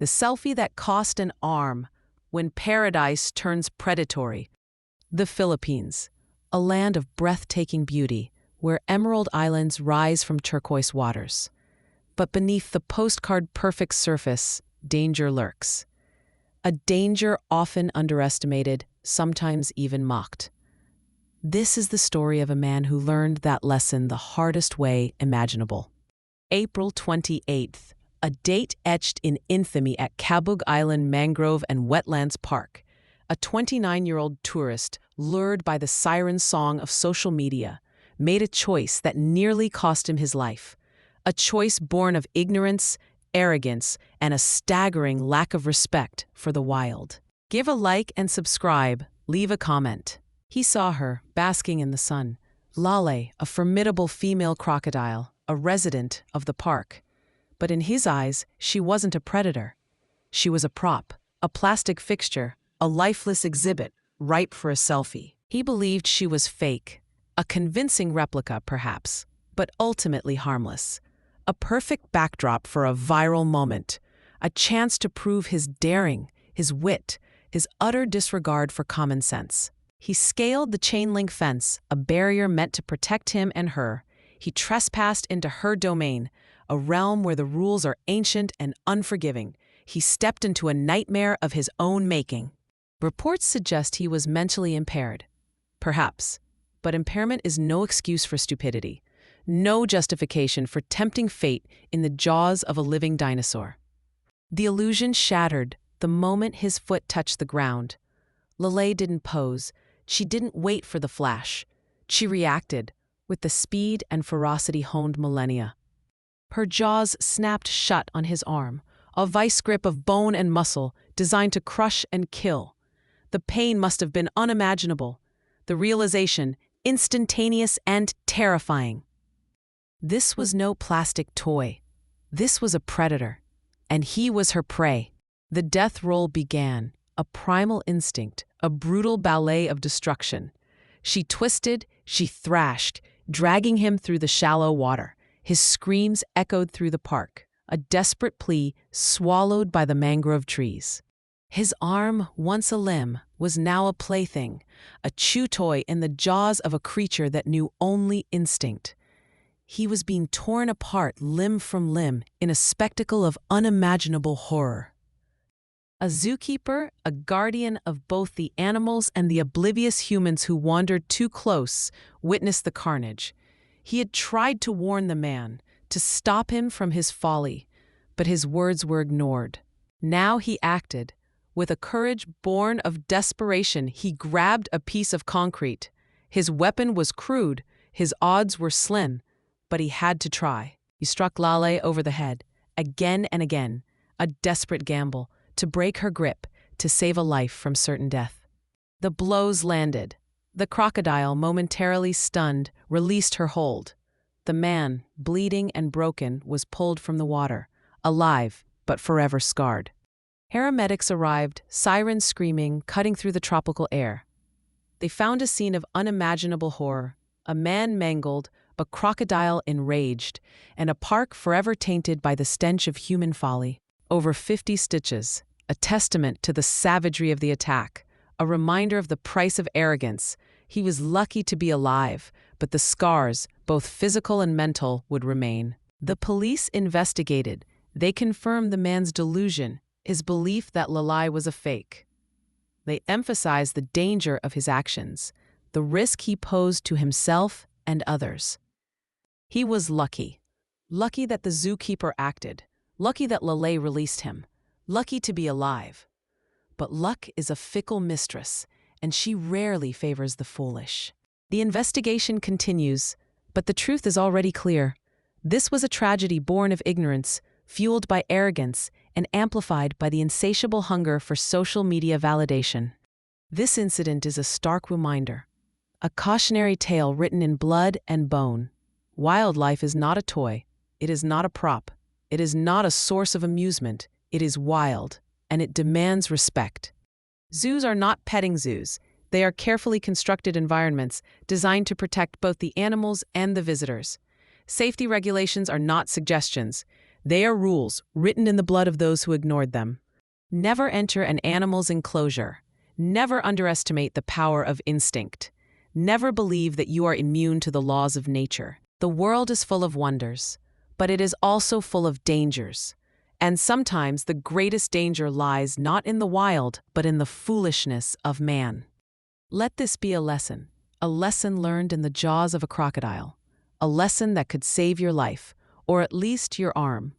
The selfie that cost an arm when paradise turns predatory. The Philippines, a land of breathtaking beauty where emerald islands rise from turquoise waters. But beneath the postcard-perfect surface, danger lurks. A danger often underestimated, sometimes even mocked. This is the story of a man who learned that lesson the hardest way imaginable. April 28th. A date etched in infamy at Cabug Island Mangrove and Wetlands Park. A 29-year-old tourist, lured by the siren song of social media, made a choice that nearly cost him his life. A choice born of ignorance, arrogance, and a staggering lack of respect for the wild. Give a like and subscribe, leave a comment. He saw her, basking in the sun. Lalay, a formidable female crocodile, a resident of the park. But in his eyes, she wasn't a predator. She was a prop, a plastic fixture, a lifeless exhibit, ripe for a selfie. He believed she was fake, a convincing replica perhaps, but ultimately harmless. A perfect backdrop for a viral moment, a chance to prove his daring, his wit, his utter disregard for common sense. He scaled the chain-link fence, a barrier meant to protect him and her. He trespassed into her domain, a realm where the rules are ancient and unforgiving. He stepped into a nightmare of his own making. Reports suggest he was mentally impaired. Perhaps. But impairment is no excuse for stupidity. No justification for tempting fate in the jaws of a living dinosaur. The illusion shattered the moment his foot touched the ground. Lalay didn't pose. She didn't wait for the flash. She reacted, with the speed and ferocity honed millennia. Her jaws snapped shut on his arm, a vice grip of bone and muscle designed to crush and kill. The pain must have been unimaginable, the realization instantaneous and terrifying. This was no plastic toy. This was a predator, and he was her prey. The death roll began, a primal instinct, a brutal ballet of destruction. She twisted, she thrashed, dragging him through the shallow water. His screams echoed through the park, a desperate plea swallowed by the mangrove trees. His arm, once a limb, was now a plaything, a chew toy in the jaws of a creature that knew only instinct. He was being torn apart limb from limb in a spectacle of unimaginable horror. A zookeeper, a guardian of both the animals and the oblivious humans who wandered too close, witnessed the carnage. He had tried to warn the man, to stop him from his folly, but his words were ignored. Now he acted. With a courage born of desperation, he grabbed a piece of concrete. His weapon was crude, his odds were slim, but he had to try. He struck Lalay over the head, again and again, a desperate gamble, to break her grip, to save a life from certain death. The blows landed. The crocodile, momentarily stunned, released her hold. The man, bleeding and broken, was pulled from the water, alive but forever scarred. Paramedics arrived, sirens screaming, cutting through the tropical air. They found a scene of unimaginable horror, a man mangled, a crocodile enraged, and a park forever tainted by the stench of human folly. Over 50 stitches, a testament to the savagery of the attack, a reminder of the price of arrogance. He was lucky to be alive, but the scars, both physical and mental, would remain. The police investigated. They confirmed the man's delusion, his belief that Lalay was a fake. They emphasized the danger of his actions, the risk he posed to himself and others. He was lucky. Lucky that the zookeeper acted. Lucky that Lalay released him. Lucky to be alive. But luck is a fickle mistress, and she rarely favors the foolish. The investigation continues, but the truth is already clear. This was a tragedy born of ignorance, fueled by arrogance, and amplified by the insatiable hunger for social media validation. This incident is a stark reminder, a cautionary tale written in blood and bone. Wildlife is not a toy. It is not a prop. It is not a source of amusement. It is wild, and it demands respect. Zoos are not petting zoos. They are carefully constructed environments designed to protect both the animals and the visitors. Safety regulations are not suggestions. They are rules written in the blood of those who ignored them. Never enter an animal's enclosure. Never underestimate the power of instinct. Never believe that you are immune to the laws of nature. The world is full of wonders, but it is also full of dangers. And sometimes the greatest danger lies not in the wild, but in the foolishness of man. Let this be a lesson learned in the jaws of a crocodile, a lesson that could save your life, or at least your arm.